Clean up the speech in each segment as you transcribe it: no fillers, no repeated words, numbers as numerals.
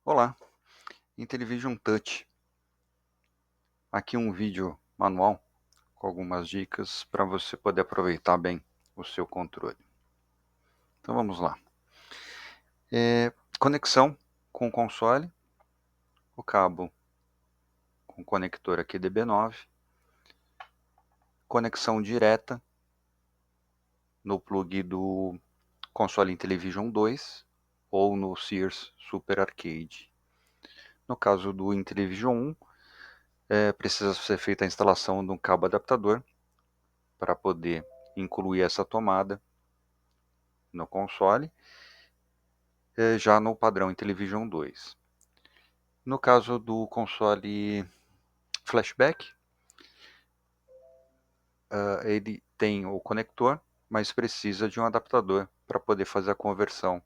Olá, Intellivision Touch. Aqui um vídeo manual com algumas dicas para você poder aproveitar bem o seu controle. Então vamos lá. Conexão com o console, o cabo com conector aqui DB9, conexão direta no plug do console Intellivision 2 ou no Sears Super Arcade. No caso do Intellivision 1, precisa ser feita a instalação de um cabo adaptador para poder incluir essa tomada no console, já no padrão Intellivision 2. No caso do console Flashback, ele tem o conector, mas precisa de um adaptador para poder fazer a conversão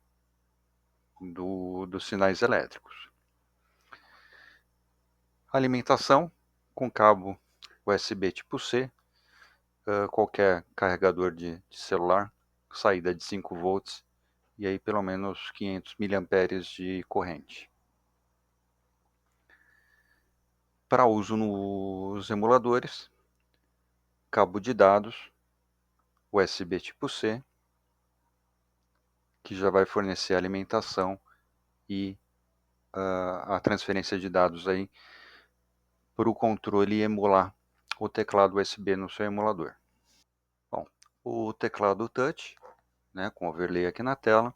dos sinais elétricos. Alimentação com cabo USB tipo C, qualquer carregador de celular, saída de 5 volts e aí pelo menos 500 mA de corrente. Para uso nos emuladores, cabo de dados USB tipo C, que já vai fornecer a alimentação e a transferência de dados aí para o controle emular o teclado USB no seu emulador. Bom, o teclado touch, né, com overlay aqui na tela,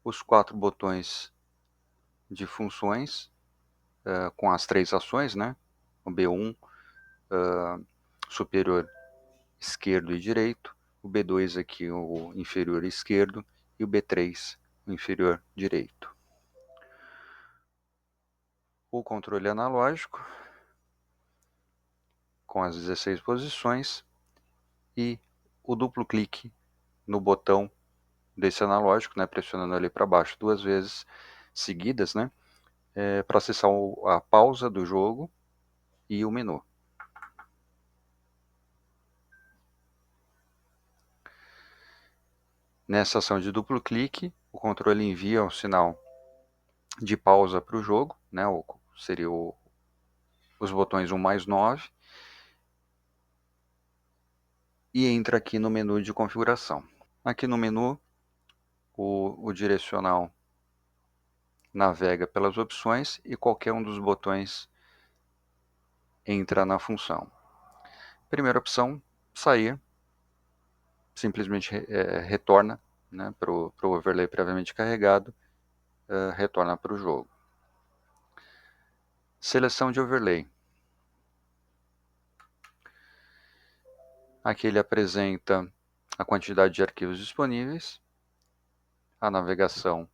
os 4 botões de funções com as 3 ações, né, o B1 superior esquerdo e direito, o B2 aqui o inferior esquerdo e o B3 o inferior direito. O controle analógico com as 16 posições e o duplo clique no botão desse analógico, né, pressionando ali para baixo 2 vezes seguidas, né, para acessar a pausa do jogo e o menu. Nessa ação de duplo clique, o controle envia um sinal de pausa para o jogo, né, seria os botões 1 mais 9, e entra aqui no menu de configuração. Aqui no menu, o direcional navega pelas opções e qualquer um dos botões entra na função. Primeira opção, sair, simplesmente retorna, né, para o overlay previamente carregado, retorna para o jogo. Seleção de overlay. Aqui ele apresenta a quantidade de arquivos disponíveis, a navegação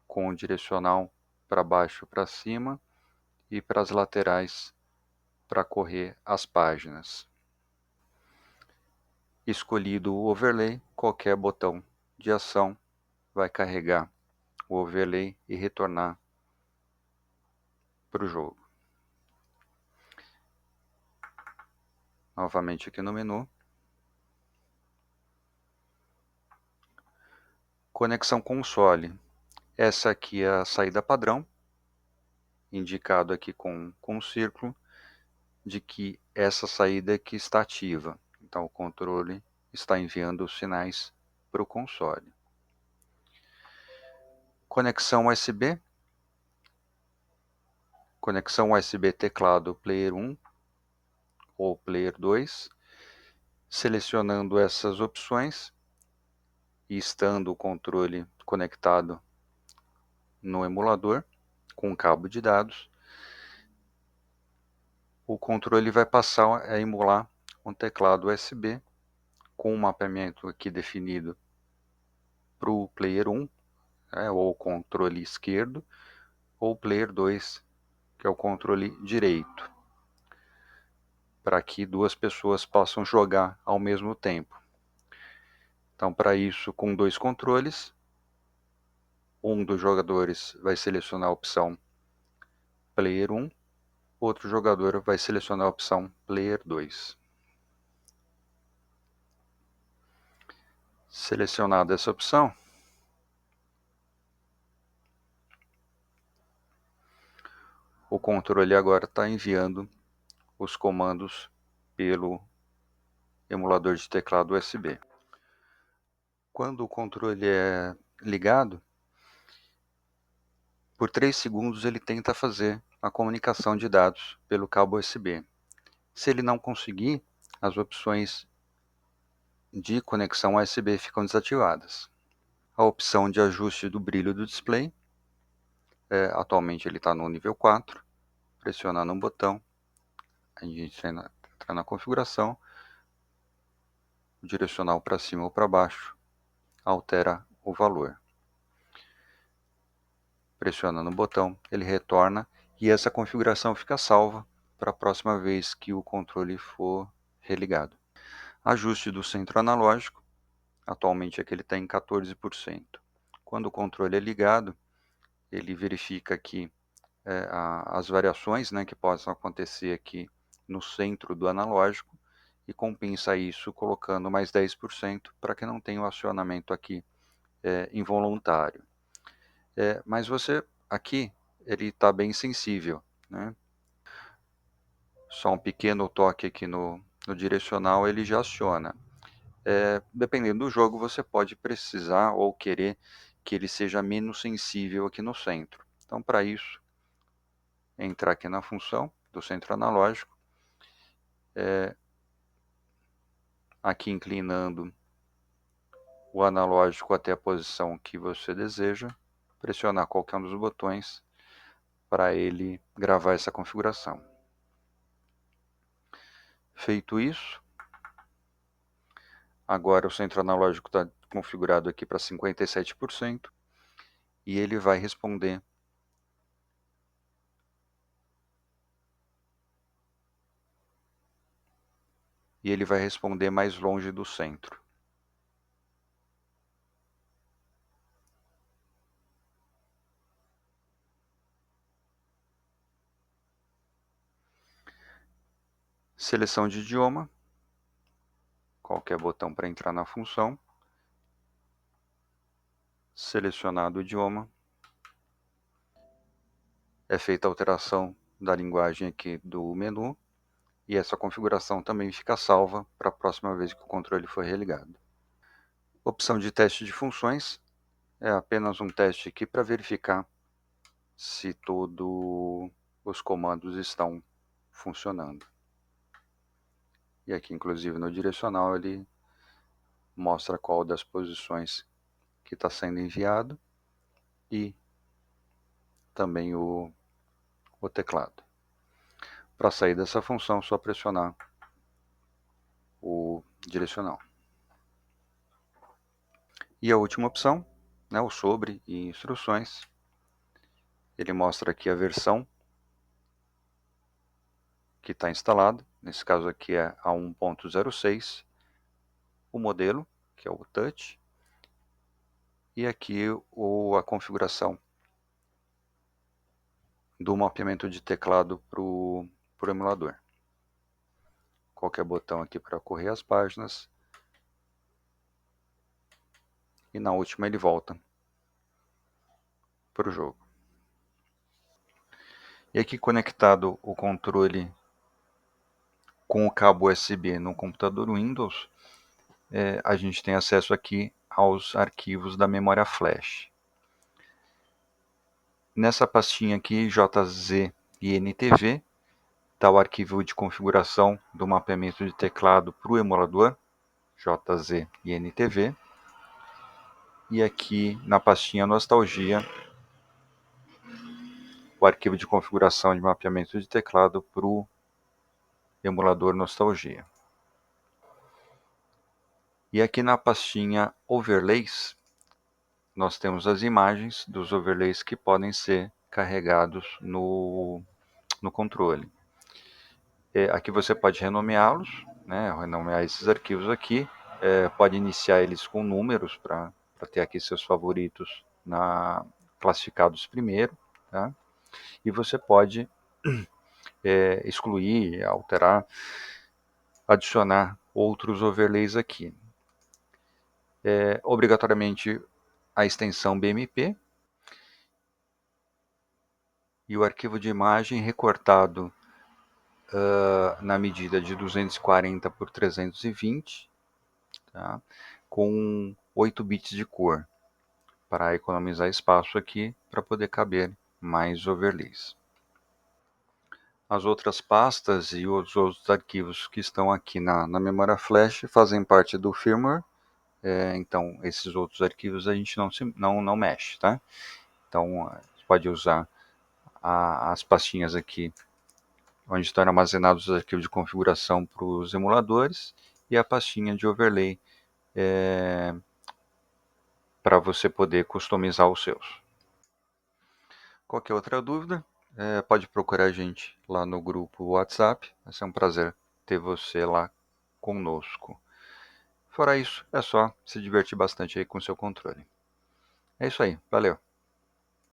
com o direcional para baixo para cima e para as laterais para correr as páginas. Escolhido o overlay, qualquer botão de ação vai carregar o overlay e retornar para o jogo. Novamente aqui no menu. Conexão console. Essa aqui é a saída padrão, indicado aqui com um círculo, de que essa saída aqui está ativa. Então o controle está enviando os sinais para o console. Conexão USB. Conexão USB teclado Player 1 ou Player 2. Selecionando essas opções e estando o controle conectado no emulador com cabo de dados, o controle vai passar a emular um teclado USB com um mapeamento aqui definido para o Player 1, ou o controle esquerdo, ou o Player 2, que é o controle direito, para que 2 pessoas possam jogar ao mesmo tempo. Então, para isso, com 2 controles, um dos jogadores vai selecionar a opção Player 1, outro jogador vai selecionar a opção Player 2. Selecionada essa opção, o controle agora está enviando os comandos pelo emulador de teclado USB. Quando o controle é ligado, por 3 segundos ele tenta fazer a comunicação de dados pelo cabo USB. Se ele não conseguir, as opções de conexão USB ficam desativadas. A opção de ajuste do brilho do display, atualmente ele está no nível 4, pressionando um botão, a gente entra na configuração, o direcional para cima ou para baixo, altera o valor. Pressionando o botão, ele retorna e essa configuração fica salva para a próxima vez que o controle for religado. Ajuste do centro analógico, atualmente aqui ele está em 14%. Quando o controle é ligado, ele verifica aqui as variações, né, que possam acontecer aqui no centro do analógico e compensa isso colocando mais 10% para que não tenha o acionamento aqui involuntário. Mas você aqui ele está bem sensível, né? Só um pequeno toque aqui no direcional ele já aciona. Dependendo do jogo, você pode precisar ou querer que ele seja menos sensível aqui no centro. Então, para isso, entrar aqui na função do centro analógico, aqui inclinando o analógico até a posição que você deseja, pressionar qualquer um dos botões para ele gravar essa configuração. Feito isso, agora o centro analógico está configurado aqui para 57% e ele vai responder mais longe do centro. Seleção de idioma, qualquer botão para entrar na função. Selecionado o idioma, é feita a alteração da linguagem aqui do menu e essa configuração também fica salva para a próxima vez que o controle for religado. Opção de teste de funções, é apenas um teste aqui para verificar se todos os comandos estão funcionando. E aqui, inclusive, no direcional, ele mostra qual das posições que está sendo enviado e também o teclado. Para sair dessa função, é só pressionar o direcional. E a última opção, né, o sobre e instruções. Ele mostra aqui a versão que está instalada. Nesse caso aqui é a 1.06. O modelo, que é o Touch. E aqui a configuração do mapeamento de teclado para o emulador. Qualquer botão aqui para correr as páginas. E na última ele volta para o jogo. E aqui conectado o controle com o cabo USB no computador Windows, a gente tem acesso aqui aos arquivos da memória flash. Nessa pastinha aqui, JZ e NTV, está o arquivo de configuração do mapeamento de teclado para o emulador, JZ e NTV. E aqui na pastinha Nostalgia, o arquivo de configuração de mapeamento de teclado para o emulador Nostalgia. E aqui na pastinha Overlays, nós temos as imagens dos overlays que podem ser carregados no controle. Aqui você pode renomeá-los, né, renomear esses arquivos aqui, pode iniciar eles com números para ter aqui seus favoritos classificados primeiro, tá? E você pode excluir, alterar, adicionar outros overlays aqui. Obrigatoriamente a extensão BMP, e o arquivo de imagem recortado na medida de 240 por 320, tá? Com 8 bits de cor, para economizar espaço aqui, para poder caber mais overlays. As outras pastas e os outros arquivos que estão aqui na memória flash fazem parte do firmware, então esses outros arquivos a gente não mexe, tá? Então você pode usar as pastinhas aqui onde estão armazenados os arquivos de configuração para os emuladores e a pastinha de overlay para você poder customizar os seus. Qualquer outra dúvida, pode procurar a gente lá no grupo WhatsApp. Vai ser um prazer ter você lá conosco. Fora isso, é só se divertir bastante aí com o seu controle. É isso aí, valeu!